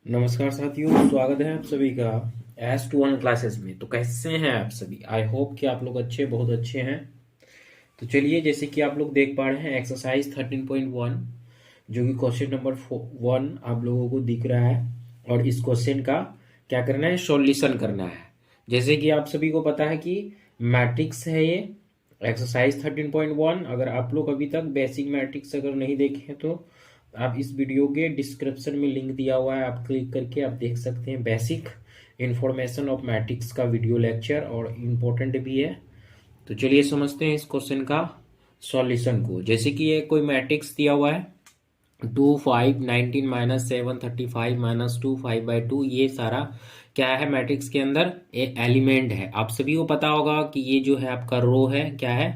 नमस्कार साथियों, स्वागत है आप सभी का S21 क्लासेस में। तो कैसे हैं आप सभी? आई होप कि आप लोग बहुत अच्छे हैं। तो चलिए, जैसे कि आप लोग देख पा रहे हैं एक्सरसाइज 13.1 जो कि क्वेश्चन नंबर 1 आप लोगों को दिख रहा है। और इस क्वेश्चन का क्या करना है? सॉल्यूशन करना है। जैसे कि आप सभी को पता है कि मैट्रिक्स है ये एक्सरसाइज 13.1। अगर आप लोग अभी तक बेसिक मैट्रिक्स अगर नहीं देखे हैं तो आप इस वीडियो के डिस्क्रिप्शन में लिंक दिया हुआ है, आप क्लिक करके आप देख सकते हैं। बेसिक इंफॉर्मेशन ऑफ मैट्रिक्स का वीडियो लेक्चर और इम्पोर्टेंट भी है। तो चलिए समझते हैं इस क्वेश्चन का सॉल्यूशन को। जैसे कि ये कोई मैट्रिक्स दिया हुआ है 2 5 19 -7 35 -2 5/2। ये सारा क्या है? मैट्रिक्स के अंदर एक एलिमेंट है। आप सभी को पता होगा कि ये जो है आपका रो है। क्या है?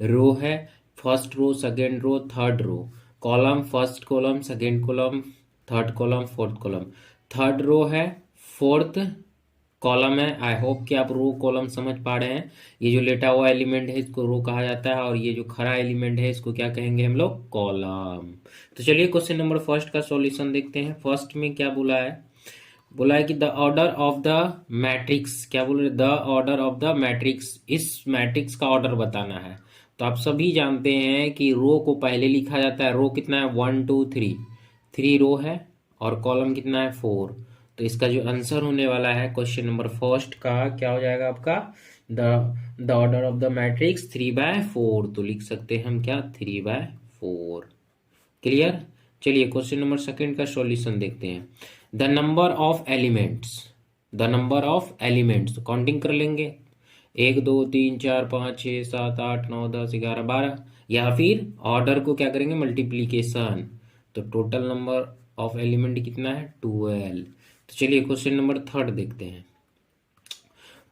रो है। First row, second row, third row. Column, first column, second column, third column, fourth column. Third row है, फोर्थ कॉलम है। आई होप कि आप रो कॉलम समझ पा रहे हैं। ये जो लेटा हुआ एलिमेंट है इसको रो कहा जाता है, और ये जो खड़ा एलिमेंट है इसको क्या कहेंगे हम लोग? कॉलम। तो चलिए क्वेश्चन नंबर फर्स्ट का सॉल्यूशन देखते हैं। फर्स्ट में क्या बोला है? बोला है कि the order of the matrix. क्या बोल रहे? The order of the matrix. इस मैट्रिक्स का ऑर्डर बताना है। तो आप सभी जानते हैं कि रो को पहले लिखा जाता है। रो कितना है? 1 2 3, 3 रो है। और कॉलम कितना है? 4। तो इसका जो आंसर होने वाला है क्वेश्चन नंबर फर्स्ट का क्या हो जाएगा आपका? The order of the matrix 3/4। तो लिख सकते हैं हम क्या? 3/4। क्लियर? चलिए क्वेश्चन नंबर सेकंड का सॉल्यूशन देखते हैं। The number of elements. The number of elements counting कर लेंगे। 1 2 3 4 5 6 7 8 9 10 11 12। या फिर ऑर्डर को क्या करेंगे? मल्टीप्लीकेशन। तो टोटल नंबर ऑफ एलिमेंट कितना है? 12। तो चलिए क्वेश्चन नंबर थर्ड देखते हैं।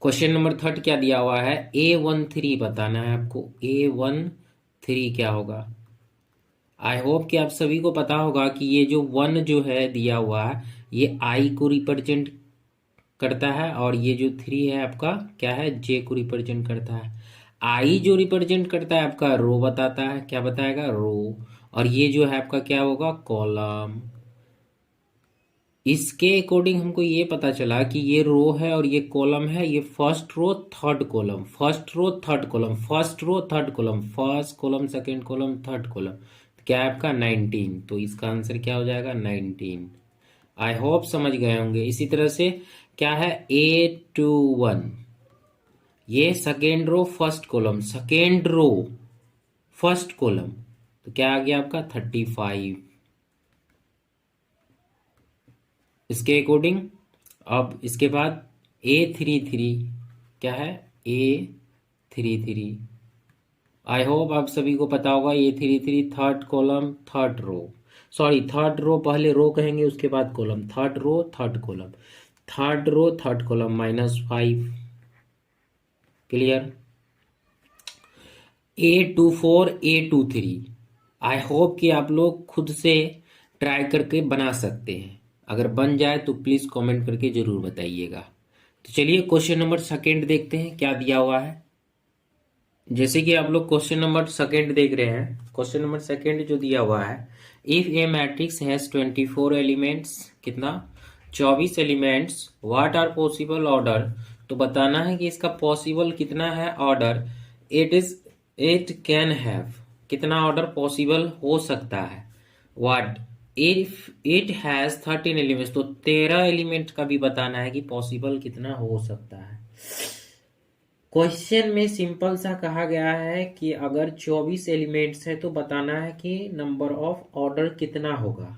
क्वेश्चन नंबर थर्ड क्या दिया हुआ है? A13 बताना है आपको। A13 क्या होगा? आई होप कि आप सभी को पता होगा कि ये जो 1 जो है दिया हुआ है ये I को रिप्रेजेंट करता है, और ये जो 3 है आपका क्या है? J को रिप्रेजेंट करता है। I जो रिप्रेजेंट करता है आपका रो बताता है। क्या बताएगा? रो। और ये जो है आपका क्या होगा? कॉलम। इसके अकॉर्डिंग हमको ये पता चला कि ये रो है और ये कॉलम है। ये first row third column, first row third column, first row third column, first column second column third column. तो क्या है आपका? 19। तो इसका आंसर क्या हो जाएगा? 19। आई होप समझ गए होंगे। इसी तरह से क्या है? A21 ये second row first column, second row first column. तो क्या आ गया आपका? 35। इसके अकॉर्डिंग अब इसके बाद A33 क्या है? A33। आई होप आप सभी को पता होगा A33 third column third row. Sorry, third row पहले रो कहेंगे उसके बाद column. Third row third column, third row third column -5। Clear? A24 A23 I hope कि आप लोग खुद से ट्राई करके बना सकते हैं। अगर बन जाए तो प्लीज कमेंट करके जरूर बताइएगा। तो चलिए क्वेश्चन नंबर सेकंड देखते हैं क्या दिया हुआ है। जैसे कि आप लोग क्वेश्चन नंबर सेकंड देख रहे हैं। क्वेश्चन नंबर सेकंड जो दिया हुआ है, if a matrix has 24 elements. कितना? 24 elements. What are possible order. तो बताना है कि इसका पॉसिबल कितना है ऑर्डर। It can have. कितना ऑर्डर पॉसिबल हो सकता है? What if it has 13 elements. तो 13 एलिमेंट का भी बताना है कि पॉसिबल कितना हो सकता है। क्वेश्चन में सिंपल सा कहा गया है कि अगर 24 एलिमेंट्स है तो बताना है कि नंबर ऑफ ऑर्डर कितना होगा।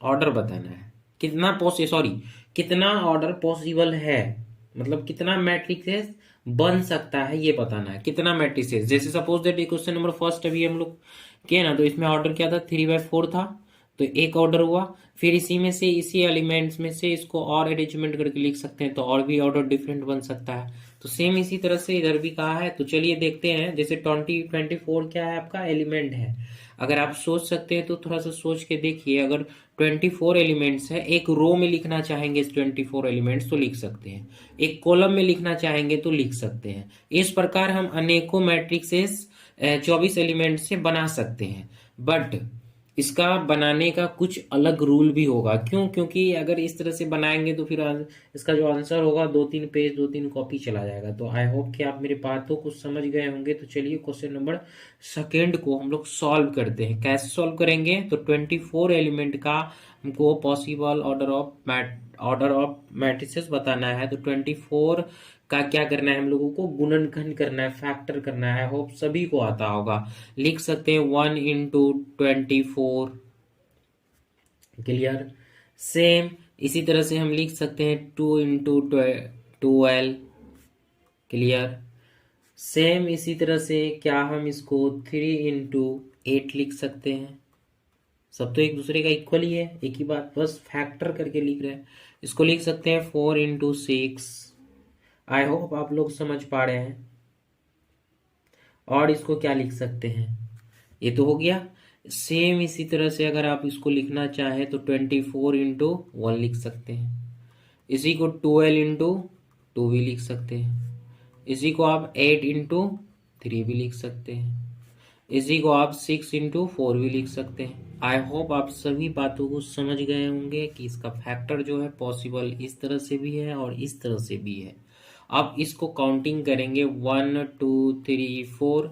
ऑर्डर बताना है कितना कितना ऑर्डर पॉसिबल है, मतलब कितना मैट्रिक्स बन सकता है ये बताना है। कितना मैट्रिक्स, जैसे suppose that question number first अभी हम लोग किए ना, तो इसमें ऑर्डर क्या था? 3/4 था। तो एक ऑर्डर हुआ। फिर इसी में से, इसी एलिमेंट्स में से इसको और अरेंजमेंट करके लिख सकते हैं तो और भी ऑर्डर डिफरेंट बन सकता है। तो सेम इसी तरह से इधर भी कहा है। तो चलिए देखते हैं। जैसे 24 क्या है आपका? एलिमेंट है। अगर आप सोच सकते हैं तो थोड़ा सा सोच के देखिए। अगर 24 एलिमेंट्स है, एक रो में लिखना चाहेंगे इस 24 एलिमेंट्स तो लिख सकते हैं, एक कॉलम में लिखना चाहेंगे तो लिख सकते हैं। इस प्रकार हम अनेकों मैट्रिक्सेस 24 एलिमेंट से बना सकते हैं। बट इसका बनाने का कुछ अलग रूल भी होगा। क्यों? क्योंकि अगर इस तरह से बनाएंगे तो फिर इसका जो आंसर होगा 2-3 पेज 2-3 कॉपी चला जाएगा। तो आई होप कि आप मेरे बातों को समझ गए होंगे। तो चलिए क्वेश्चन नंबर सेकेंड को हम लोग सॉल्व करते हैं। कैसे सॉल्व करेंगे? तो 24 एलिमेंट का हमको पॉसिबल ऑर्डर ऑफ मैट्रिसेस बताना है। तो 24 का क्या करना है? हम लोगों को गुणनखंड करना है, फैक्टर करना है। होप सभी को आता होगा। लिख सकते हैं 1 × 24। क्लियर? सेम इसी तरह से हम लिख सकते हैं 2 × 12। क्लियर? सेम इसी तरह से क्या हम इसको 3 × 8 लिख सकते हैं? सब तो एक दूसरे का इक्वल ही है, एक ही बात, बस फैक्टर करके लिख रहे हैं। इसको लिख सकते हैं 4 × 6। आई होप आप लोग समझ पा रहे हैं। और इसको क्या लिख सकते हैं? ये तो हो गया। सेम इसी तरह से अगर आप इसको लिखना चाहें तो 24 × 1 लिख सकते हैं। इसी को 12 × 2 भी लिख सकते हैं। इसी को आप 8 × 3 भी लिख सकते हैं। इसी को आप 6 × 4 भी लिख सकते हैं। आई होप आप सभी बातों को समझ गए होंगे कि इसका फैक्टर जो है पॉसिबल इस तरह से भी है और इस तरह से भी है। अब इसको काउंटिंग करेंगे 1 2 3 4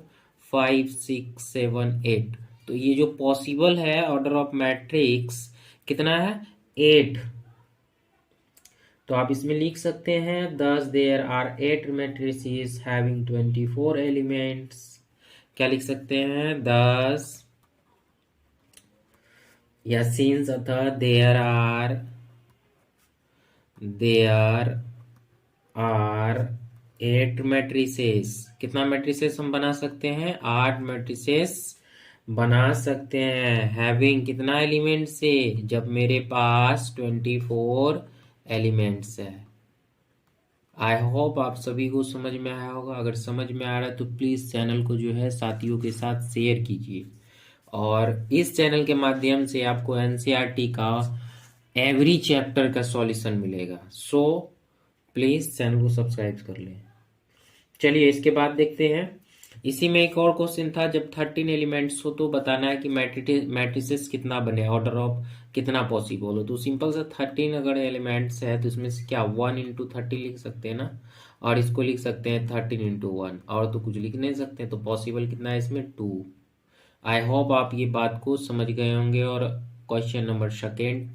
5 6 7 8। तो ये जो पॉसिबल है ऑर्डर ऑफ मैट्रिक्स कितना है? 8। तो आप इसमें लिख सकते हैं thus there are 8 matrices having 24 elements। क्या लिख सकते हैं? thus या since अतः there are 8 matrices। कितना matrices हम बना सकते हैं? 8 matrices बना सकते हैं। हैविंग कितना एलिमेंट से? जब मेरे पास 24 एलिमेंट्स है। आई होप आप सभी को समझ में आया होगा। अगर समझ में आ रहा है तो प्लीज़ चैनल को जो है साथियों के साथ शेयर कीजिए। और इस चैनल के माध्यम से आपको एनसीईआरटी का एवरी चैप्टर का सॉल्यूशन मिलेगा। सो प्लीज़ चैनल को सब्सक्राइब कर लें। चलिए इसके बाद देखते हैं। इसी में एक और क्वेश्चन था, जब 13 एलिमेंट्स हो तो बताना है कि मैट्रिसेस कितना बने, ऑर्डर ऑफ कितना पॉसिबल हो। तो सिंपल सा 13 अगर एलिमेंट्स है तो इसमें से क्या 1 × 30 लिख सकते हैं ना, और इसको लिख सकते हैं 13 × 1, और तो कुछ लिख नहीं सकते। तो पॉसिबल कितना है इसमें? 2। आई होप आप ये बात को समझ गए होंगे। और question number second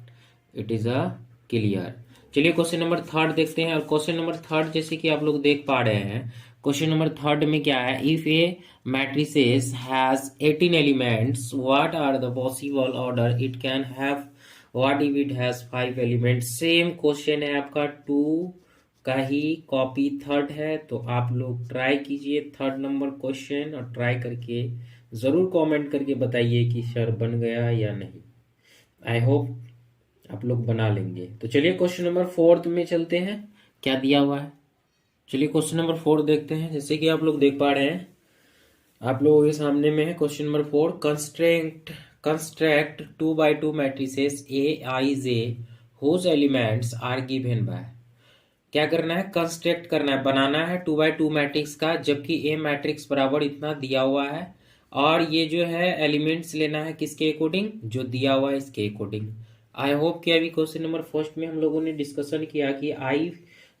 it is a clear. चलिए क्वेश्चन नंबर थर्ड देखते हैं। और क्वेश्चन नंबर थर्ड जैसे कि आप लोग देख पा रहे हैं, क्वेश्चन नंबर थर्ड में क्या है? If a matrices has 18 elements what are the possible order it can have, what if it has 5 elements. Same question है आपका, 2 का ही कॉपी थर्ड है। तो आप लोग ट्राई कीजिए थर्ड नंबर क्वेश्चन, और ट्राई करके ज़रूर कमेंट करके बताइए कि सर बन गया या नहीं। आई होप आप लोग बना लेंगे। तो चलिए क्वेश्चन नंबर फोर्थ में चलते हैं, क्या दिया हुआ है। चलिए क्वेश्चन नंबर 4 देखते हैं। जैसे कि आप लोग देख पा रहे हैं, आप लोगों के सामने में है question number 4। Construct 2 × 2 matrices Aij whose elements are given by. क्या करना है? कंस्ट्रक्ट करना है, बनाना है 2 × 2 मैट्रिक्स का, जबकि ए मैट्रिक्स बराबर इतना दिया हुआ है। और ये जो है एलिमेंट्स लेना है किसके अकॉर्डिंग? जो दिया हुआ है इसके अकॉर्डिंग। आई होप कि अभी क्वेश्चन नंबर फर्स्ट में हम लोगों ने डिस्कशन किया कि आई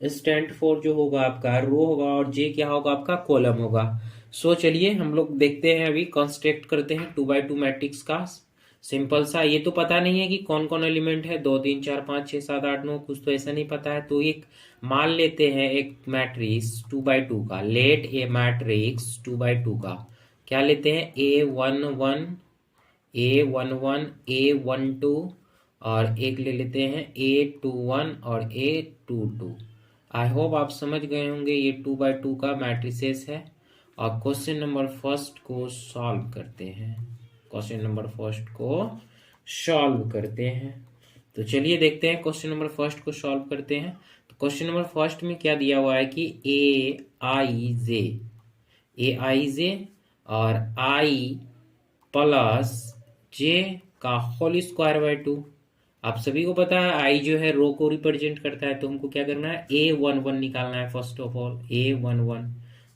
स्टैंड फॉर जो होगा आपका रो होगा, और जे क्या होगा आपका? कॉलम होगा। सो चलिए हम लोग देखते हैं, अभी कंस्ट्रक्ट करते हैं 2 × 2 मैट्रिक्स का। सिंपल सा, ये तो पता नहीं है कि कौन कौन एलिमेंट है, 2 3 4 5 6 7 8 9, कुछ तो ऐसा नहीं पता है। तो एक मान लेते हैं एक मैट्रिक्स 2 × 2 का। लेट ए मैट्रिक्स 2 × 2 का क्या लेते हैं? A11 A11 A12, और एक ले लेते हैं A21 और A22। आई होप आप समझ गए होंगे। ये 2 × 2 का मैट्रिसेस है। और क्वेश्चन नंबर फर्स्ट को सॉल्व करते हैं। क्वेश्चन नंबर फर्स्ट को सॉल्व करते हैं। तो चलिए देखते हैं क्वेश्चन नंबर फर्स्ट को सॉल्व करते हैं। तो क्वेश्चन नंबर फर्स्ट में क्या दिया हुआ है कि Aij और I प्लस J का होल स्क्वायर बाय 2। आप सभी को पता है आई जो है रो को रिप्रेजेंट करता है। तो हमको क्या करना है? A11 निकालना है फर्स्ट ऑफ ऑल। A11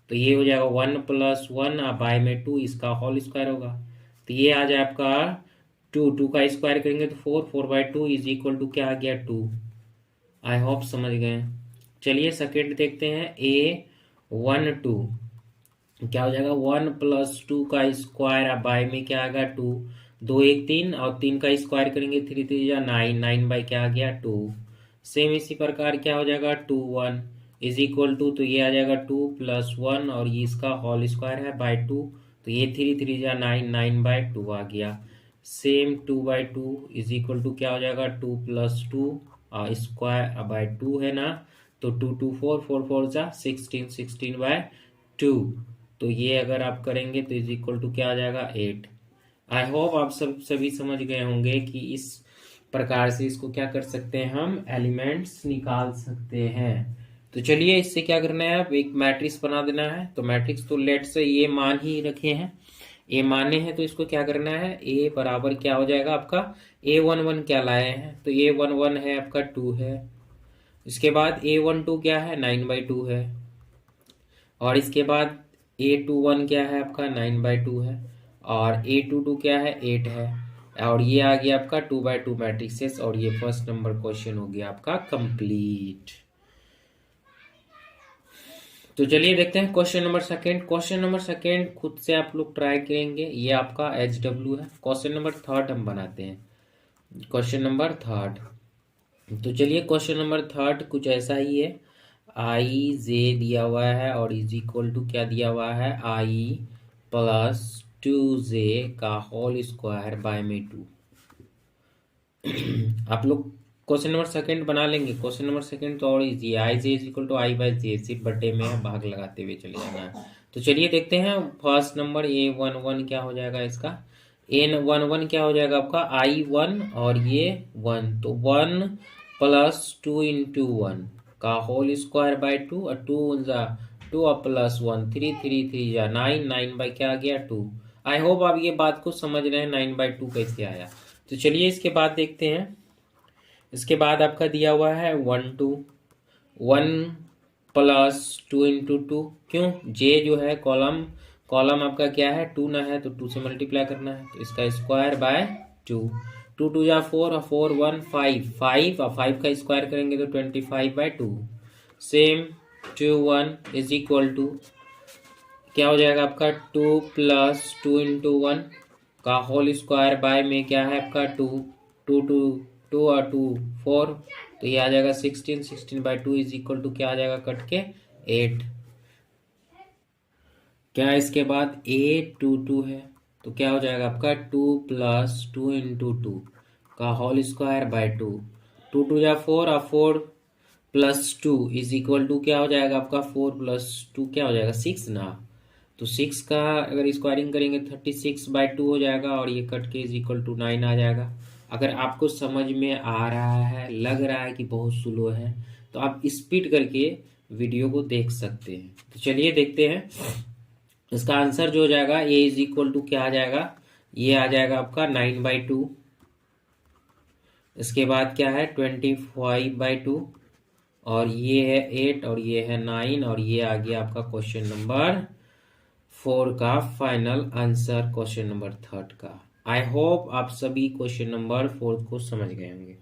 तो ये हो जाएगा 1 + 1 अब आई में 2, इसका होल स्क्वायर होगा। तो ये आ जाए आपका टू का स्क्वायर करेंगे तो 4 इज इक्वल टू क्या आ गया 2। आई होप समझ गए। चलिए सेकेंड देखते हैं। A12 क्या हो जाएगा 1 + 2 का स्क्वायर, अब बाय में क्या आ गया 2, 2 1 3 और 3 का स्क्वायर करेंगे 3 3 या 9, 9 बाई क्या आ गया 2। सेम इसी प्रकार क्या हो जाएगा 2 1 इज इक्वल टू, तो ये आ जाएगा 2 + 1 और ये इसका होल स्क्वायर है बाय 2, तो ये 3 3 या 9, 9 बाय 2 आ गया। सेम 2/2 इज इक्वल टू क्या हो जाएगा 2 + 2 स्क्वायर बाय 2 है ना, तो 2 2 4 4 4 जा 16, 16/2, तो ये अगर आप करेंगे तो इज इक्वल टू क्या आ जाएगा 8। आई होप आप सभी समझ गए होंगे कि इस प्रकार से इसको क्या कर सकते हैं, हम एलिमेंट्स निकाल सकते हैं। तो चलिए इससे क्या करना है, अब एक मैट्रिक्स बना देना है। तो मैट्रिक्स तो लेट से ये मान ही रखे हैं, ए माने हैं, तो इसको क्या करना है, ए बराबर क्या हो जाएगा आपका A11 क्या लाए हैं, तो A11 है आपका 2 है। इसके बाद A12 क्या है 9/2 है, और इसके बाद A21 क्या है आपका 9/2 है, और A22 क्या है 8 है, और ये आ गया आपका 2/2 मैट्रिक्सेस, और ये फर्स्ट नंबर क्वेश्चन हो गया आपका कंप्लीट। तो चलिए देखते हैं question number second. Question number second खुद से आप लोग ट्राई करेंगे, ये आपका HW है। क्वेश्चन नंबर थर्ड हम बनाते हैं, क्वेश्चन नंबर थर्ड। तो चलिए क्वेश्चन नंबर थर्ड कुछ ऐसा ही है, IJ दिया हुआ है और इज इक्वल टू क्या दिया हुआ है I + 2J का होल स्क्वायर बाय में 2। आप लोग क्वेश्चन नंबर सेकंड बना लेंगे। क्वेश्चन नंबर सेकंड तो और इजी है, IJ is equal to I/J, सिर्फ बटे में भाग लगाते हुए चले जाना है। तो चलिए देखते हैं फर्स्ट नंबर A11 क्या हो जाएगा, इसका A11 क्या हो जाएगा आपका I1 और ये 1, तो 1 + 2 × 1 का होल स्क्वायर बाय 2, और 2 2 और +1 3 3 3 या 9, 9 बाई क्या आ गया 2। आई होप आप ये बात को समझ रहे हैं 9/2 कैसे आया। तो चलिए इसके बाद देखते हैं। इसके बाद आपका दिया हुआ है 1 2 1 + 2 × 2, क्यों J जो है कॉलम कॉलम आपका क्या है 2 ना है, तो 2 से मल्टीप्लाई करना है, तो इसका स्क्वायर बाय 2, 2 2 या 4 और 4 1 5 5 और 5 का स्क्वायर करेंगे तो 25/2। सेम 2 1 इज इक्वल टू क्या हो जाएगा आपका 2 + 2 × 1 का होल स्क्वायर बाय में क्या है आपका 2 2 2 2 और 2 4, तो ये आ जाएगा 16, 16/2 इज इक्वल टू क्या आ जाएगा कट के 8। क्या इसके बाद A22 है, तो क्या हो जाएगा आपका 2 + 2 × 2 का होल स्क्वायर बाय 2, 2 2 या 4 और 4 + 2 इज इक्वल टू क्या हो जाएगा आपका 4 + 2 क्या हो जाएगा 6 ना, तो 6 का अगर स्क्वायरिंग करेंगे 36/2 हो जाएगा, और ये कट के इज इक्वल टू 9 आ जाएगा। अगर आपको समझ में आ रहा है, लग रहा है कि बहुत स्लो है, तो आप स्पीड करके वीडियो को देख सकते हैं। तो चलिए देखते हैं इसका आंसर जो हो जाएगा A इज इक्वल टू क्या आ जाएगा, ये आ जाएगा आपका 9/2। इसके बाद क्या है 25/2, और ये है 8 और ये है 9, और ये आ गया आपका क्वेश्चन नंबर 4 का final answer question number third का। आई होप आप सभी क्वेश्चन नंबर 4 को समझ गए होंगे।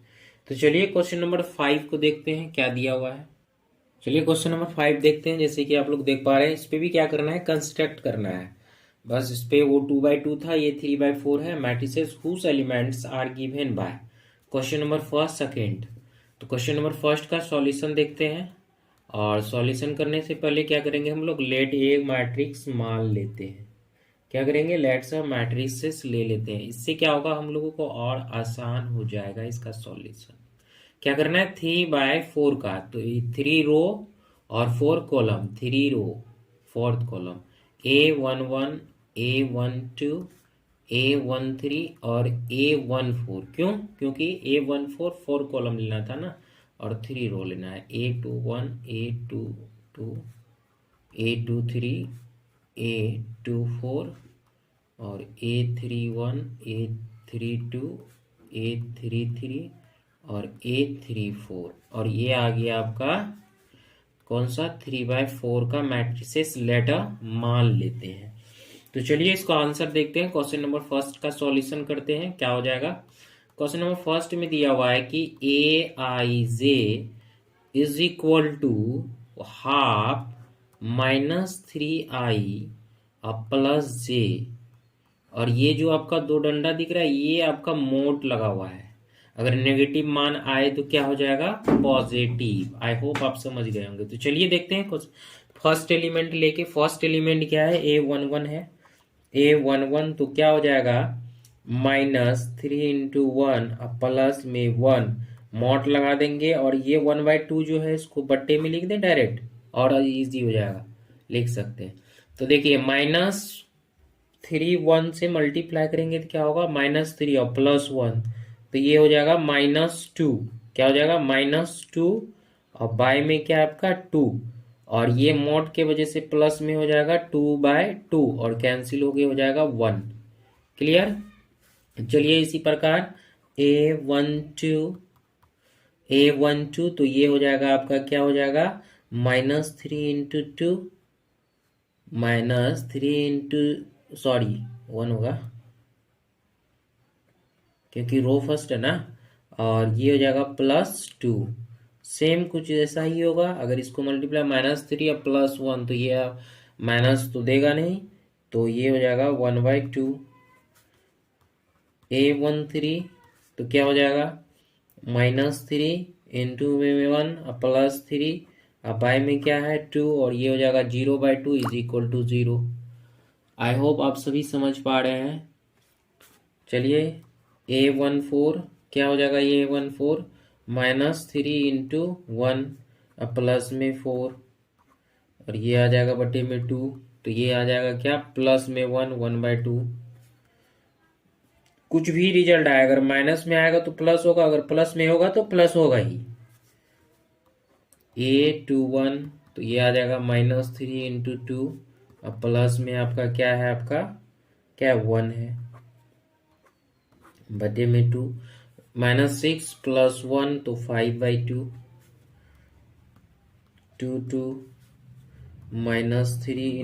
तो चलिए क्वेश्चन नंबर 5 को देखते हैं क्या दिया हुआ है। चलिए क्वेश्चन नंबर 5 देखते हैं। जैसे कि आप लोग देख पा रहे हैं, इस पे भी क्या करना है, कंस्ट्रक्ट करना है। बस इस पे वो 2/2 था, ये 3/4 है। Matrices whose elements are given by question number first second. तो क्वेश्चन नंबर फर्स्ट का सॉल्यूशन देखते हैं, और सॉल्यूशन करने से पहले क्या करेंगे हम लोग, लेट ए मैट्रिक्स मान लेते हैं। क्या करेंगे, लेट से मैट्रिसेस ले लेते हैं। इससे क्या होगा, हम लोगों को और आसान हो जाएगा इसका सॉल्यूशन। क्या करना है 3/4 का, तो 3 रो और 4 कॉलम, 3 रो 4th column A11 A12 A13 और A14। क्यों, क्योंकि A14 4 कॉलम लेना था ना, और 3 रो लेना है। A21 A22 A23 A24 और A31 A32 A33 और A34, और ये आ गया आपका कौन सा 3/4 का मैट्रिसेस लेटर मान लेते हैं। तो चलिए इसका आंसर देखते हैं। क्वेश्चन नंबर फर्स्ट का सॉल्यूशन करते हैं, क्या हो जाएगा। क्वेश्चन नंबर फर्स्ट में दिया हुआ है कि A I J is equal to half -3i plus J, और ये जो आपका दो डंडा दिख रहा है ये आपका मोड लगा हुआ है। अगर नेगेटिव मान आए तो क्या हो जाएगा, पॉजिटिव। आई होप आप समझ गए होंगे। तो चलिए देखते हैं कुछ फर्स्ट एलिमेंट लेके। फर्स्ट एलिमेंट क्या है, A11 है। A11 तो क्या हो जाएगा, -3 × 1 प्लस में 1 मॉड लगा देंगे, और ये 1/2 जो है इसको बट्टे में लिख दें डायरेक्ट, और इजी हो जाएगा, लिख सकते हैं। तो देखिए -3 1 से मल्टीप्लाई करेंगे तो क्या होगा, -3 और +1, तो ये हो जाएगा -2। क्या हो जाएगा, -2, और बाय में क्या है आपका 2, और ये मॉड के वजह से प्लस में हो जाएगा 2/2, और कैंसिल हो गया, हो जाएगा 1। क्लियर। चलिए इसी प्रकार A12 तो ये हो जाएगा आपका, क्या हो जाएगा, -3 × 2 सॉरी 1 होगा क्योंकि रो फर्स्ट है ना, और ये हो जाएगा +2। सेम कुछ ऐसा ही होगा। अगर इसको मल्टीप्लाई -3 या +1 तो ये माइनस तो देगा नहीं, तो ये हो जाएगा 1/2। A13 तो क्या हो जाएगा, -3 × 1 +3, अब बाय में क्या है 2, और ये हो जाएगा 0/2 = 0। आई होप आप सभी समझ पा रहे हैं। चलिए A14 क्या हो जाएगा, A14 -3 × 1 प्लस में 4, और ये आ जाएगा बटे में 2, तो ये आ जाएगा क्या, प्लस में 1/2। कुछ भी रिजल्ट आए, अगर माइनस में आएगा तो प्लस होगा, अगर प्लस में होगा तो प्लस होगा ही। A21 तो ये आ जाएगा -3 × 2, अब प्लस में आपका क्या है, आपका क्या 1 है, बटे में 2, -6 + 1 तो 5/2, 2 2 -3 ×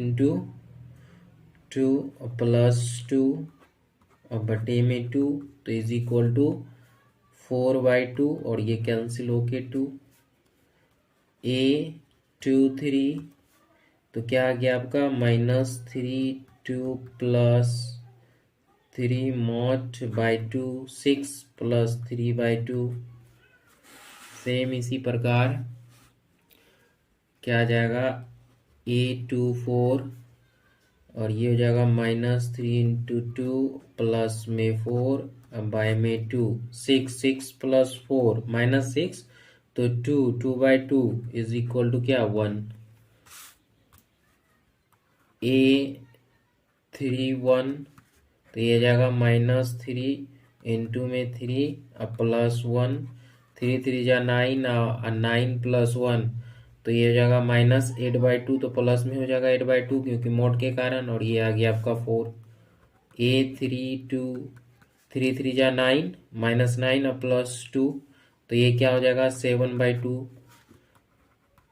2 +2, और बटे में 2 तो = 4/2, और ये कैंसिल होके 2। A23 तो क्या आ गया आपका, -3 2 + 3 mod/2 6 + 3/2। सेम इसी प्रकार क्या आ जाएगा, A24 और ये हो जाएगा -3 × 2 प्लस में 4 बाय में 2, 6 + 4 -6 तो 2/2 = क्या 1। A31 तो ये जाएगा -3 × में 3 प्लस 1, 3 3 जा 9, 9 + 1 तो ये हो जाएगा -8/2, तो प्लस में हो जाएगा 8/2 क्योंकि मोड के कारण, और ये आ गया आपका 4। A32 3 3 जा 9, -9 और +2 तो ये क्या हो जाएगा 7/2।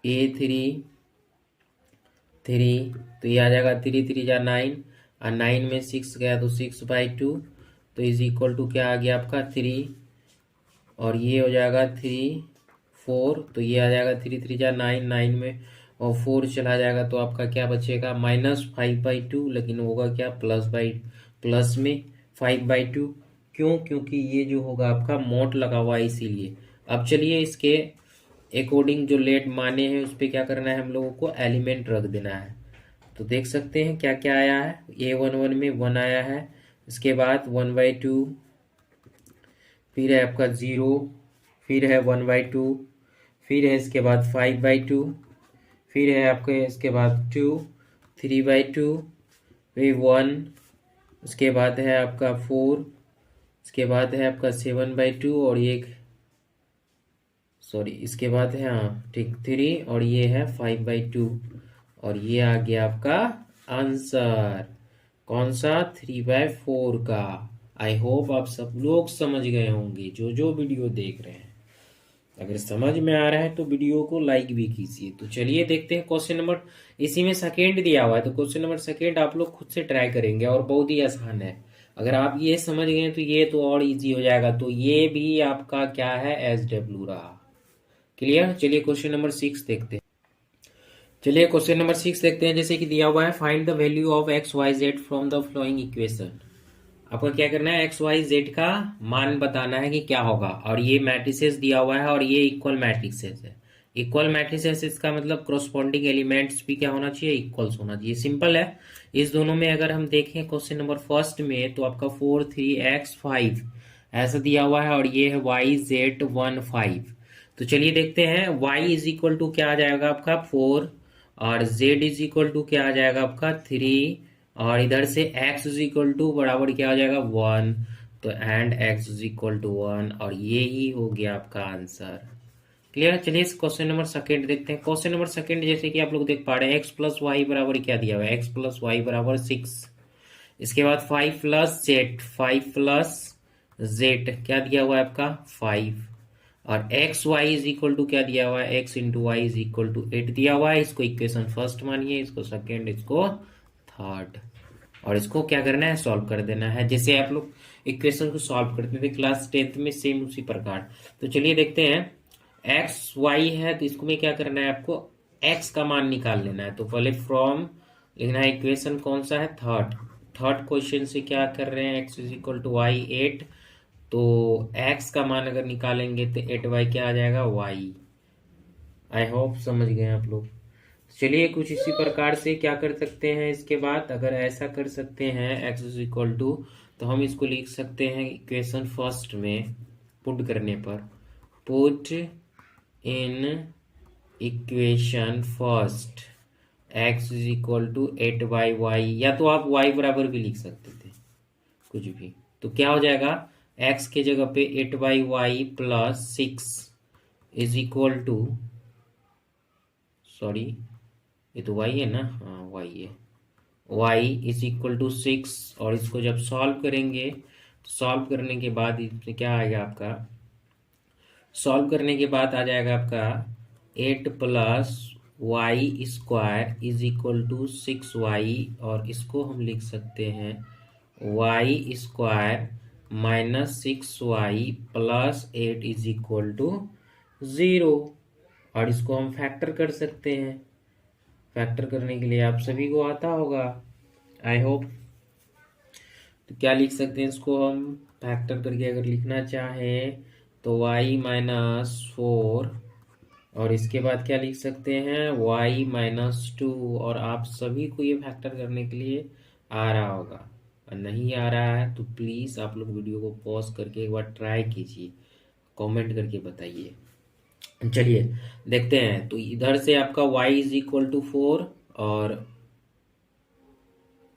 A33 तो ये आ जाएगा 3 3 जा 9, और 9 में 6 गया तो 6/2 तो = क्या आ गया आपका 3, और ये हो जाएगा 3 4 तो ये आ जाएगा 3 3 जा 9, 9 में और 4 चला जाएगा तो आपका क्या बचेगा -5/2, लेकिन होगा क्या प्लस में 5/2। क्यों, क्योंकि ये जो होगा आपका मोड लगा हुआ है इसीलिए। अब चलिए इसके अकॉर्डिंग जो लेट माने हैं उस पर क्या करना है, हम लोगों को एलिमेंट रख देना है। तो देख सकते हैं क्या क्या आया है। A11 में 1 आया है, इसके बाद 1/2, फिर है आपका 0, फिर है 1/2, फिर है इसके बाद 5/2, फिर है आपके इसके बाद 2, 3/2, फिर 1, उसके बाद है आपका 4, इसके बाद है आपका 7/2, और एक सॉरी इसके बाद है हाँ ठीक 3, और ये है 5/2, और ये आ गया आपका आंसर कौन सा 3/4 का। आई होप आप सब लोग समझ गए होंगे जो वीडियो देख रहे हैं। अगर समझ में आ रहा है तो वीडियो को लाइक भी कीजिए। तो चलिए देखते हैं क्वेश्चन नंबर, इसी में सेकेंड दिया हुआ है तो क्वेश्चन नंबर सेकेंड आप लोग खुद से ट्राई करेंगे और बहुत ही आसान है। अगर आप ये समझ गए तो ये तो और इजी हो जाएगा। तो ये भी आपका क्या है, SW रहा। क्लियर। चलिए क्वेश्चन नंबर 6 देखते हैं। चलिए क्वेश्चन नंबर 6 देखते हैं। जैसे कि दिया हुआ है find the value of X Y Z from the following equation. आपको क्या करना है, एक्स वाई जेड का मान बताना है कि क्या होगा। और ये मैट्रिसेस दिया हुआ है और ये इक्वल मैट्रिसेस है। इक्वल मैट्रिसेस इसका मतलब करस्पॉन्डिंग एलिमेंट्स भी क्या होना चाहिए, इक्वल्स होना चाहिए। सिंपल है। इस दोनों में अगर हम देखें क्वेश्चन नंबर फर्स्ट में तो आपका 4 3 x 5 ऐसा दिया हुआ है और ये है y z 1 5। तो चलिए देखते हैं y इज इक्वल टू क्या आ जाएगा आपका 4 और z इज इक्वल टू क्या आ जाएगा आपका 3 और इधर से x इज इक्वल टू बराबर क्या हो जाएगा 1। तो and x is equal to 1 और ये ही हो गया आपका आंसर। क्लियर। चलिए इस क्वेश्चन नंबर सेकेंड देखते हैं। क्वेश्चन नंबर सेकेंड जैसे कि आप लोग देख पा रहे हैं x प्लस वाई बराबर क्या दिया हुआ है, x प्लस वाई बराबर 6। इसके बाद 5 प्लस जेड, 5 प्लस जेड क्या दिया हुआ है आपका 5 और X Y is equal to क्या दिया हुआ है, x into Y is equal to 8 दिया हुआ है। इसको इक्वेशन फर्स्ट मानिए, इसको सेकेंड, इसको थर्ड और इसको क्या करना है, सॉल्व कर देना है। जैसे आप लोग इक्वेशन को सॉल्व करते थे क्लास 10th में, सेम उसी प्रकार। तो चलिए देखते हैं एक्स वाई है तो इसको में क्या करना है, आपको एक्स का मान निकाल लेना है। तो पहले फ्रॉम लिखना है, इक्वेशन कौन सा है, थर्ड। थर्ड क्वेश्चन से क्या कर रहे हैं, X is equal to Y 8। तो एक्स का मान अगर निकालेंगे तो 8y क्या आ जाएगा, वाई। आई होप समझ गए आप लोग। चलिए कुछ इसी प्रकार से क्या कर सकते हैं, इसके बाद अगर ऐसा कर सकते हैं x इज इक्वल टू, तो हम इसको लिख सकते हैं इक्वेशन फर्स्ट में पुट करने पर, put in equation first x is equal to 8y, या तो आप y बराबर भी लिख सकते थे कुछ भी। तो क्या हो जाएगा, x के जगह पे 8y plus 6 is equal to, sorry ये तो y है ना, हाँ y है, y इज इक्वल टू 6। और इसको जब सॉल्व करेंगे तो सॉल्व करने के बाद इसमें क्या आएगा आपका, सॉल्व करने के बाद आ जाएगा आपका 8 plus y square is equal to 6y। और इसको हम लिख सकते हैं y square minus 6y plus 8 is equal to 0। और इसको हम फैक्टर कर सकते हैं। फैक्टर करने के लिए आप सभी को आता होगा, आई होप। तो क्या लिख सकते हैं इसको हम फैक्टर करके, अगर लिखना चाहें तो y माइनस 4 और इसके बाद क्या लिख सकते हैं, y माइनस 2। और आप सभी को ये फैक्टर करने के लिए आ रहा होगा, और नहीं आ रहा है तो प्लीज़ आप लोग वीडियो को पॉज करके एक बार ट्राई कीजिए, कमेंट करके बताइए। चलिए देखते हैं। तो इधर से आपका y इज इक्वल टू 4 और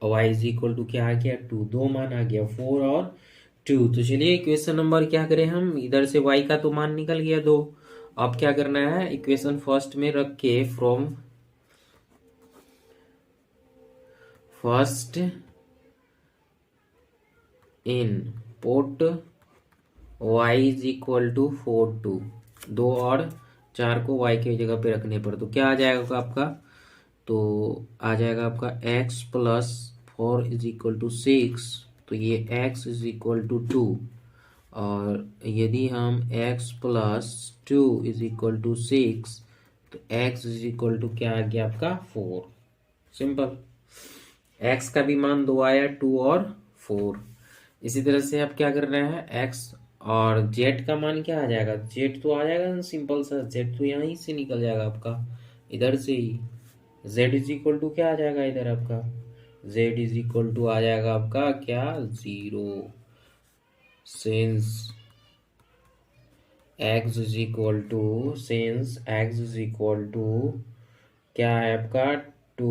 y इज इक्वल टू क्या आ गया 2, दो मान आ गया 4 और 2। तो चलिए इक्वेशन नंबर क्या करें हम, इधर से y का तो मान निकल गया 2। अब क्या करना है, इक्वेशन फर्स्ट में रख के from first in put y is equal to 4 2, 2 और 4 को y की जगह पे रखने पर तो क्या आ जाएगा आपका, तो आ जाएगा आपका x plus 4 is equal to 6। तो ये x इज इक्वल टू 2 और यदि हम x plus 2 is equal to 6 तो x इज इक्वल टू क्या आ गया आपका 4। सिंपल। x का भी मान 2 आया, 2 और 4। इसी तरह से आप क्या कर रहे हैं, x और z का मान क्या आ जाएगा, z तो आ जाएगा सिंपल सा, z तो यहीं से निकल जाएगा आपका, इधर से ही। z इज इक्वल टू क्या आ जाएगा इधर आपका, z इज इक्वल टू आ जाएगा आपका क्या 0। Since x is equal to, since x is equal to क्या है आपका 2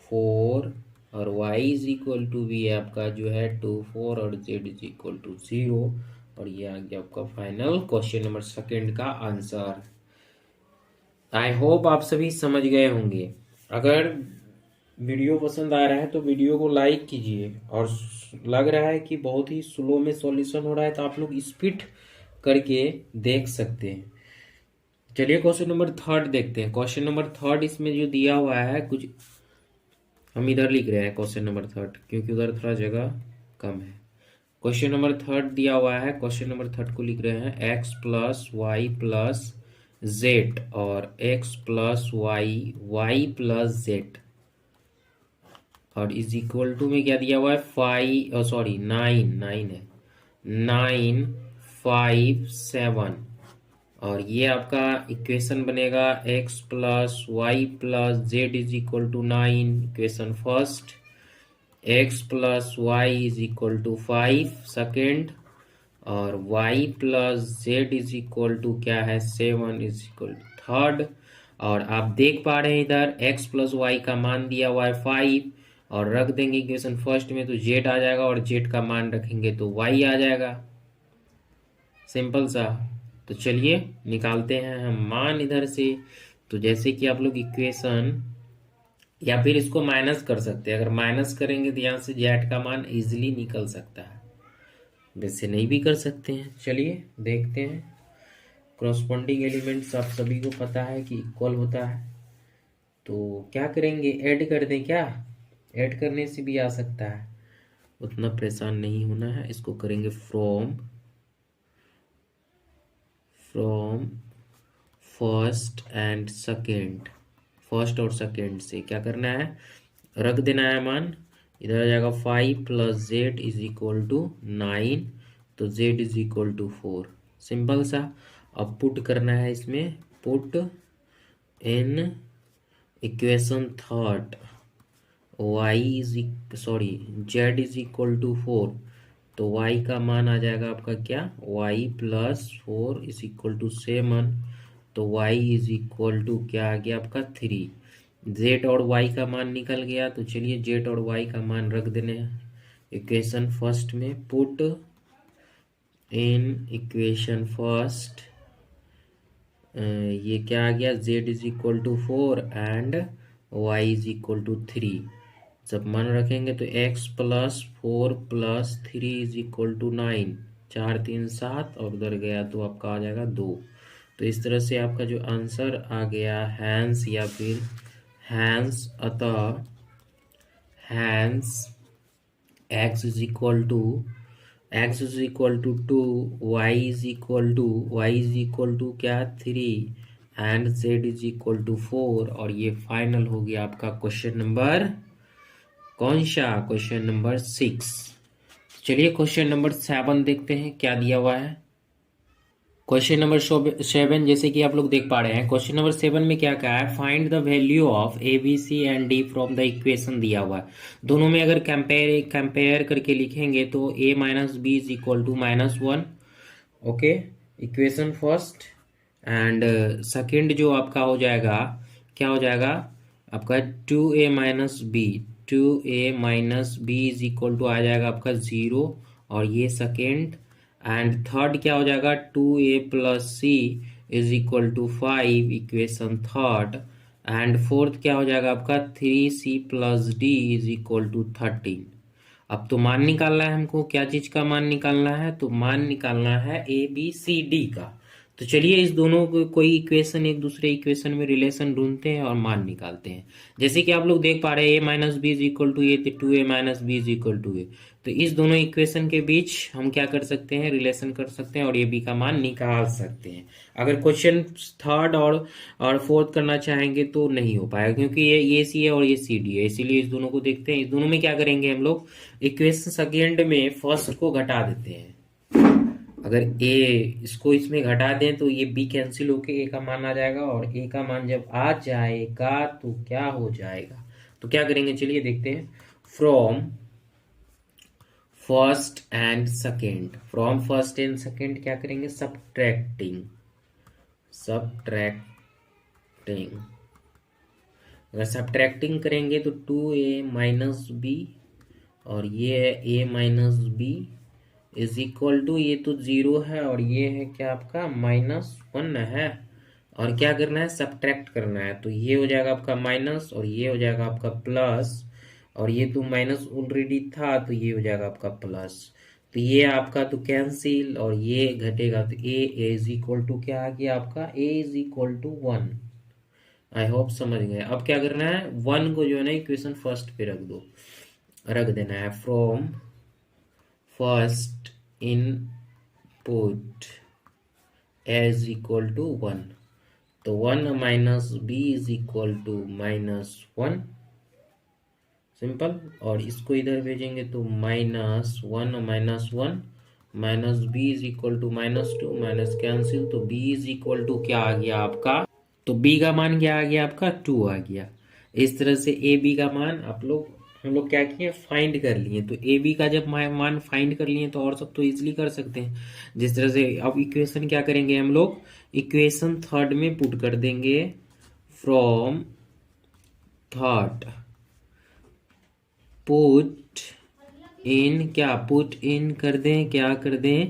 4 और y इज इक्वल टू भी है आपका जो है 2 4 और z इज इक्वल टू 0। और ये आ गया आपका फाइनल क्वेश्चन नंबर सेकेंड का आंसर। आई होप आप सभी समझ गए होंगे। अगर वीडियो पसंद आ रहा है तो वीडियो को लाइक कीजिए, और लग रहा है कि बहुत ही स्लो में सॉल्यूशन हो रहा है तो आप लोग स्पीड करके देख सकते हैं। चलिए क्वेश्चन नंबर थर्ड देखते हैं। क्वेश्चन नंबर थर्ड इसमें जो दिया हुआ है कुछ, हम इधर लिख रहे हैं क्वेश्चन नंबर थर्ड क्योंकि उधर थोड़ा जगह कम है। क्वेश्चन नंबर थर्ड दिया हुआ है, क्वेश्चन नंबर थर्ड को लिख रहे हैं X plus Y plus Z और X plus Y Y plus Z और इज इक्वल टू में क्या दिया हुआ है 5 सॉरी 9 है 9 5 7 और ये आपका इक्वेशन बनेगा x plus Y plus z is equal to 9 equation first, x plus y is equal to 5 second और y plus z is equal to क्या है 7 इज इक्वल टू थर्ड। और आप देख पा रहे हैं इधर x प्लस वाई का मान दिया हुआ है 5 और रख देंगे इक्वेशन फर्स्ट में तो z आ जाएगा और z का मान रखेंगे तो y आ जाएगा, सिंपल सा। तो चलिए निकालते हैं हम मान इधर से। तो जैसे कि आप लोग इक्वेशन या फिर इसको माइनस कर सकते हैं, अगर माइनस करेंगे तो यहाँ से z का मान इजीली निकल सकता है, वैसे नहीं भी कर सकते हैं। चलिए देखते हैं। क्रॉसपोंडिंग एलिमेंट्स आप सभी को पता है कि इक्वल होता है, तो क्या करेंगे ऐड कर दें क्या, ऐड करने से भी आ सकता है, उतना परेशान नहीं होना है। इसको करेंगे from first and second, first और सेकेंड से क्या करना है रख देना है मान, इधर आ जाएगा 5 plus z is equal to 9 तो z is equal to 4, simple सा। अब पुट करना है इसमें, put in equation third z is equal to 4 तो y का मान आ जाएगा आपका क्या y plus 4 is equal to 7 तो y इज इक्वल टू क्या आ गया आपका 3। z और y का मान निकल गया, तो चलिए z और y का मान रख देने इक्वेशन फर्स्ट में, पुट इन इक्वेशन फर्स्ट ये क्या आ गया z is equal to 4 and y is equal to 3। जब मान रखेंगे तो x plus 4 plus 3 is equal to 9, 4 3 7 और उधर गया तो आपका आ जाएगा 2। तो इस तरह से आपका जो आंसर आ गया हैंस या फिर हैंस, अतः hence x is equal to 2, y is equal to क्या 3 and z is equal to 4 और ये फाइनल हो गया आपका क्वेश्चन नंबर कौन सा, क्वेश्चन नंबर 6। चलिए क्वेश्चन नंबर 7 देखते हैं क्या दिया हुआ है। क्वेश्चन नंबर 7 जैसे कि आप लोग देख पा रहे हैं, क्वेश्चन नंबर 7 में क्या कहा है, find the value of a b c and d from the equation दिया हुआ है। दोनों में अगर कंपेयर करके लिखेंगे तो a minus B is equal to -1, okay equation first and second जो आपका हो जाएगा क्या हो जाएगा आपका 2a minus B is equal to आ जाएगा आपका 0 और ये सेकेंड एंड थर्ड क्या हो जाएगा 2a plus c is equal to 5 equation third and fourth क्या हो जाएगा आपका 3c plus d is equal to 13। अब तो मान निकालना है हमको, क्या चीज का मान निकालना है, तो मान निकालना है ए बी सी डी का। तो चलिए इस दोनों को कोई इक्वेशन एक दूसरे इक्वेशन में रिलेशन ढूंढते हैं और मान निकालते हैं। जैसे कि आप लोग देख पा रहे हैं a minus B is equal to A, 2a minus B is equal to A, तो इस दोनों इक्वेशन के बीच हम क्या कर सकते हैं रिलेशन कर सकते हैं और ए बी का मान निकाल सकते हैं। अगर क्वेश्चन थर्ड और फोर्थ करना चाहेंगे तो नहीं हो पाएगा क्योंकि ये सी है और ये सी डी है, इसीलिए इस दोनों को देखते हैं। इस दोनों में क्या करेंगे हम लोग इक्वेशन सेकेंड में फर्स्ट को घटा देते हैं, अगर a इसको इसमें घटा दें तो ये b कैंसिल होके a का मान आ जाएगा और a का मान जब आ जाएगा तो क्या हो जाएगा, तो क्या करेंगे चलिए देखते हैं। फ्रॉम फर्स्ट एंड सेकेंड क्या करेंगे सब्ट्रैक्टिंग, अगर सब्ट्रैक्टिंग करेंगे तो 2a माइनस बी और ये है a minus B is equal to ये तो 0 है और ये है क्या आपका -1 है और क्या करना है सब्ट्रैक्ट करना है, तो ये हो जाएगा आपका माइनस और ये हो जाएगा आपका प्लस और ये तो माइनस ऑलरेडी था तो ये हो जाएगा आपका प्लस। तो ये आपका तो कैंसिल और ये घटेगा तो ए इज इक्वल टू क्या आ गया आपका, A is equal to 1। I hope समझ गए। अब क्या करना है, 1 को जो है ना इक्वेशन फर्स्ट पे रख दो, रख देना है। From first input a's equal to 1, तो 1 minus B is equal to -1, simple. और इसको इधर भेजेंगे तो -1 -1 minus B is equal to -2 minus cancel, तो बी इज इक्वल टू क्या आ गया आपका, तो बी का मान क्या आ गया आपका, 2 आ गया। इस तरह से ए बी का मान हम लोग क्या किए, फाइंड कर लिए। तो ए बी का जब मान फाइंड कर लिए तो और सब तो इजीली कर सकते हैं जिस तरह से। अब इक्वेशन क्या करेंगे हम लोग, इक्वेशन थर्ड में पुट कर देंगे। फ्रॉम थर्ड पुट इन, क्या पुट इन कर दें, क्या कर दें,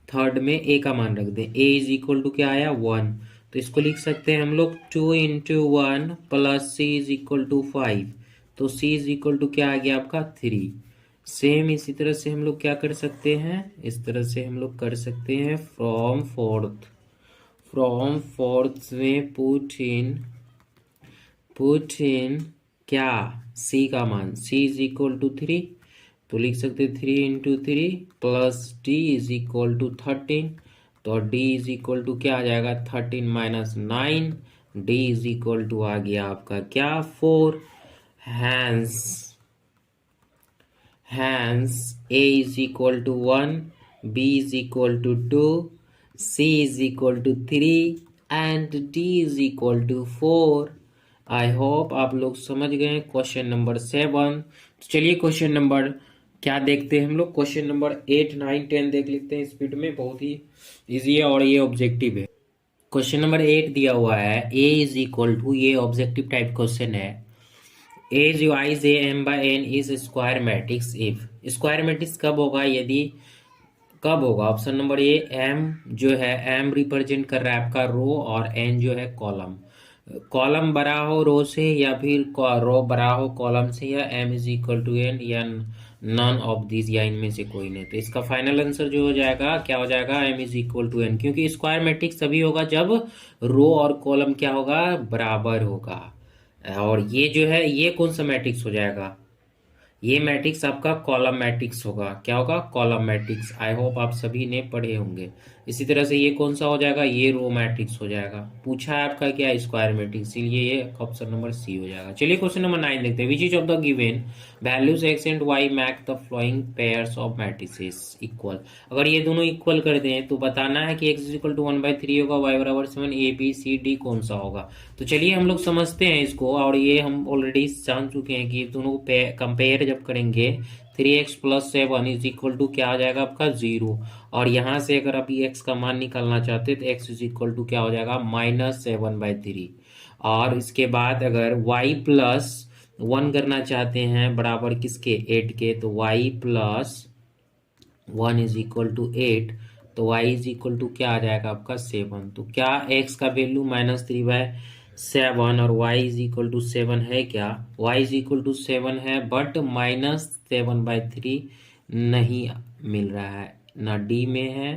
थर्ड में ए का मान रख दें। ए इज इक्वल टू क्या आया, 1। तो इसको लिख सकते हैं हम लोग 2 into 1 plus c is equal to 5। तो सी इज इक्वल टू क्या आ गया आपका, 3। सेम इसी तरह से हम लोग क्या कर सकते हैं, इस तरह से हम लोग कर सकते हैं। फ्रॉम फोर्थ में पुट इन क्या, सी का मान, सी इज इक्वल टू 3। तो लिख सकते 3 into 3 plus d is equal to 13। तो डी इज इक्वल टू क्या आ जाएगा, 13 minus 9, D is equal to आ गया आपका क्या, 4। Hence A is equal to 1, B is equal to 2, C is equal to 3 and D is equal to 4। I hope आप लोग समझ गए क्वेश्चन नंबर 7। तो चलिए क्वेश्चन नंबर क्या देखते हैं हम लोग, क्वेश्चन नंबर 8 9 10 देख लेते हैं स्पीड में, बहुत ही इजी है और ये ऑब्जेक्टिव है। क्वेश्चन नंबर 8 दिया हुआ है, ए इज इक्वल टू, ये ऑब्जेक्टिव टाइप क्वेश्चन है, A divides A M by N is square matrix if. Square matrix कब होगा, यदि कब होगा, ऑप्शन नंबर ए, एम जो है, एम रिप्रेजेंट कर रहा है आपका रो और एन जो है कॉलम। कॉलम बड़ा हो रो से या फिर रो बड़ा हो कॉलम से, या m is equal to n, या नन ऑफ दिस, या इनमें से कोई नहीं। तो इसका फाइनल आंसर जो हो जाएगा क्या हो जाएगा, m is equal to n, क्योंकि स्क्वायर मैट्रिक्स तभी होगा जब रो और कॉलम क्या होगा, बराबर होगा। और ये जो है ये कौन सा मैट्रिक्स हो जाएगा, ये मैट्रिक्स आपका कॉलम मैट्रिक्स होगा। क्या होगा, कॉलम मैट्रिक्स। आई होप आप सभी ने पढ़े होंगे। इसी तरह से ये कौन सा हो जाएगा, ये रो मैट्रिक्स हो जाएगा। पूछा है आपका क्या, स्क्वायर मैट्रिक्स, इसीलिए ये ऑप्शन नंबर सी हो जाएगा। चलिए क्वेश्चन नंबर 9 देखते हैं। Which is of the given values x and y make the following pairs of matrices equal. अगर ये दोनों इक्वल कर दें तो बताना है कि एक्स इज इक्वल टू 1/3 होगा, वाई बराबर 7, ए बी सी डी कौन सा होगा। तो चलिए हम लोग समझते हैं इसको, और ये हम ऑलरेडी जान चुके हैं कि दोनों को कंपेयर जब करेंगे 3x plus 7 is equal to क्या आ जाएगा आपका 0। और यहाँ से अगर आप x का मान निकालना चाहते तो x इज इक्वल टू क्या हो जाएगा, -7/3। और इसके बाद अगर y प्लस 1 करना चाहते हैं बराबर किसके, 8 के, तो y plus 1 is equal to 8। तो y इज इक्वल टू क्या आ जाएगा आपका 7। तो क्या x का वैल्यू -3/7 और y इज इक्वल टू 7 है क्या, y इज इक्वल टू 7 है, बट -7/3 नहीं मिल रहा है, ना d में है,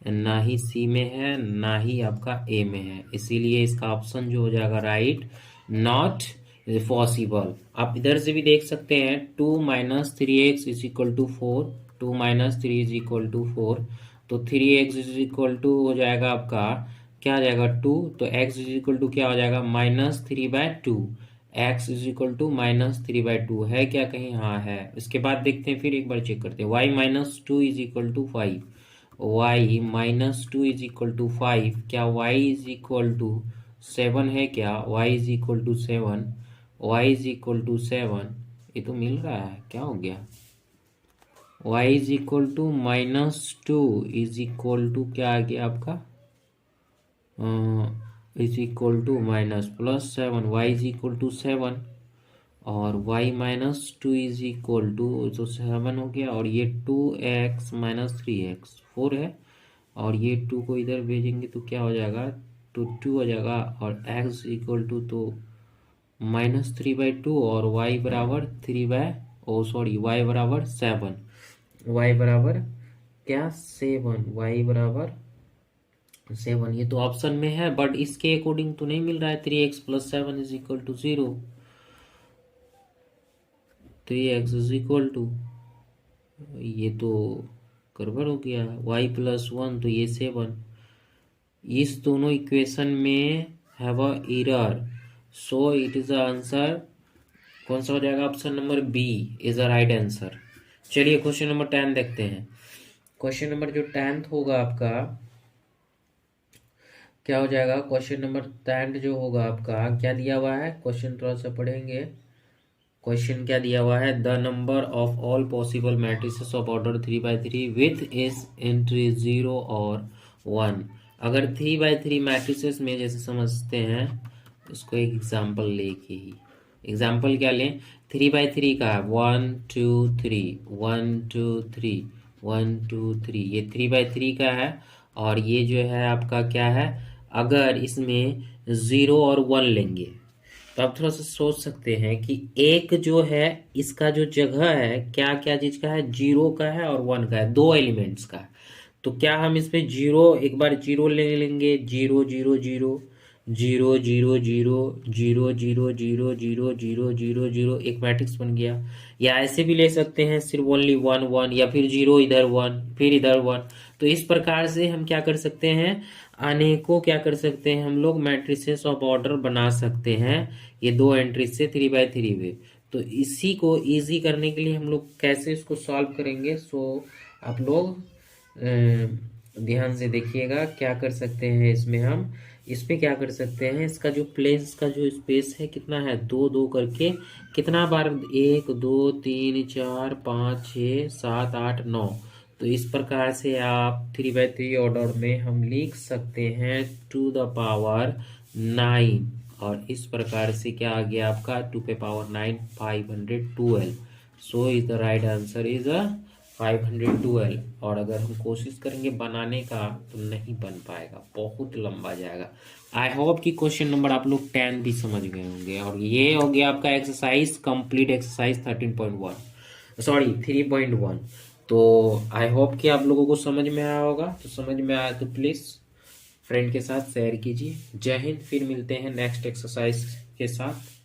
ना ही c में है, ना ही आपका a में है। इसीलिए इसका ऑप्शन जो हो जाएगा राइट, नॉट पॉसिबल। आप इधर से भी देख सकते हैं 2 - 3x is equal to 4, 2 - 3 is equal to 4। तो 3x इज इक्वल टू हो जाएगा आपका क्या आ जाएगा 2। तो x इज इक्वल टू क्या हो जाएगा -3/2। x इज इक्वल टू -3/2 है क्या कहीं, हाँ है। इसके बाद देखते हैं, फिर एक बार चेक करते हैं। y - 2 is equal to 5, y - 2 is equal to 5, क्या y इज इक्वल टू 7 है क्या, y is equal to 7, y is equal to 7, ये तो मिल रहा है, क्या हो गया, y is equal to -2 is equal to क्या आ गया आपका, is equal to +7, y is equal to 7, और y - 2 इज इक्वल टू, तो 7 हो गया, और ये 2x - 3x 4 है, और ये 2 को इधर भेजेंगे तो क्या हो जाएगा, तो 2 हो जाएगा, और x इक्वल टू तो -3/2, और y बराबर y बराबर 7, y बराबर क्या 7, y बराबर 7, ये तो ऑप्शन में है बट इसके अकॉर्डिंग तो नहीं मिल रहा है। 3x+7 = 0, 3x = ये तो गड़बड़ हो गया। y+1 तो ये 7, इस दोनों इक्वेशन में have a error, so it is the answer कौन सा हो जाएगा? Option number b is the right answer. चलिए क्वेश्चन नंबर 10 देखते हैं। क्वेश्चन नंबर जो 10th होगा आपका क्या हो जाएगा? क्वेश्चन नंबर 10 जो होगा आपका क्या दिया हुआ है? क्वेश्चन थोड़ा सा पढ़ेंगे। क्वेश्चन क्या दिया हुआ है? The number of all possible matrices of order 3x3 with is entry 0 और 1। अगर 3x3 मैट्रिसेस में जैसे समझते हैं इसको एक एग्जांपल लेके ही। एग्जांपल क्या लें? 3x3 का 1 2 3 1 2 3 1 2 3, ये 3x3 का है। और ये जो है आपका क्या है? अगर इसमें 0 और 1 लेंगे तो आप थोड़ा सा सोच सकते हैं कि एक जो है इसका जो जगह है क्या क्या चीज का है? 0 का है और 1 का है, दो एलिमेंट्स का है। तो क्या हम इस पे जीरो, एक बार जीरो ले लेंगे, 0 0 0 0 0 0 0 0 0 0 0 0 0, एक मैट्रिक्स बन गया। या ऐसे भी ले सकते हैं सिर्फ ओनली 1 1, या फिर 0 इधर 1 फिर इधर 1। तो इस प्रकार से हम क्या कर सकते हैं? अनेकों क्या कर सकते हैं हम लोग? मैट्रिसेस ऑफ ऑर्डर बना सकते हैं ये दो एंट्री से 3x3 में। तो इसी को इजी करने के लिए हम लोग कैसे इसको सॉल्व करेंगे, सो आप लोग ध्यान से देखिएगा। क्या कर सकते हैं इसमें हम? इसमें क्या कर सकते हैं? इसका जो प्लेस का जो स्पेस है कितना है? 2 2 करके कितना बार? 1 2 3 4 5 6 7 8 9। तो इस प्रकार से आप 3x3 ऑर्डर में हम लिख सकते हैं 2 द पावर 9। और इस प्रकार से क्या आ गया आपका? 2 पे power 9 512। So is the right answer is 512। और अगर हम कोशिश करेंगे बनाने का तो नहीं बन पाएगा, बहुत लंबा जाएगा। आई होप कि क्वेश्चन नंबर आप लोग 10 भी समझ गए होंगे। और ये हो गया आपका एक्सरसाइज कंप्लीट, एक्सरसाइज 13.1 सॉरी 3.1। तो आई होप कि आप लोगों को समझ में आया होगा। तो समझ में आया तो प्लीज़ फ्रेंड के साथ शेयर कीजिए। जय हिंद। फिर मिलते हैं नेक्स्ट एक्सरसाइज के साथ।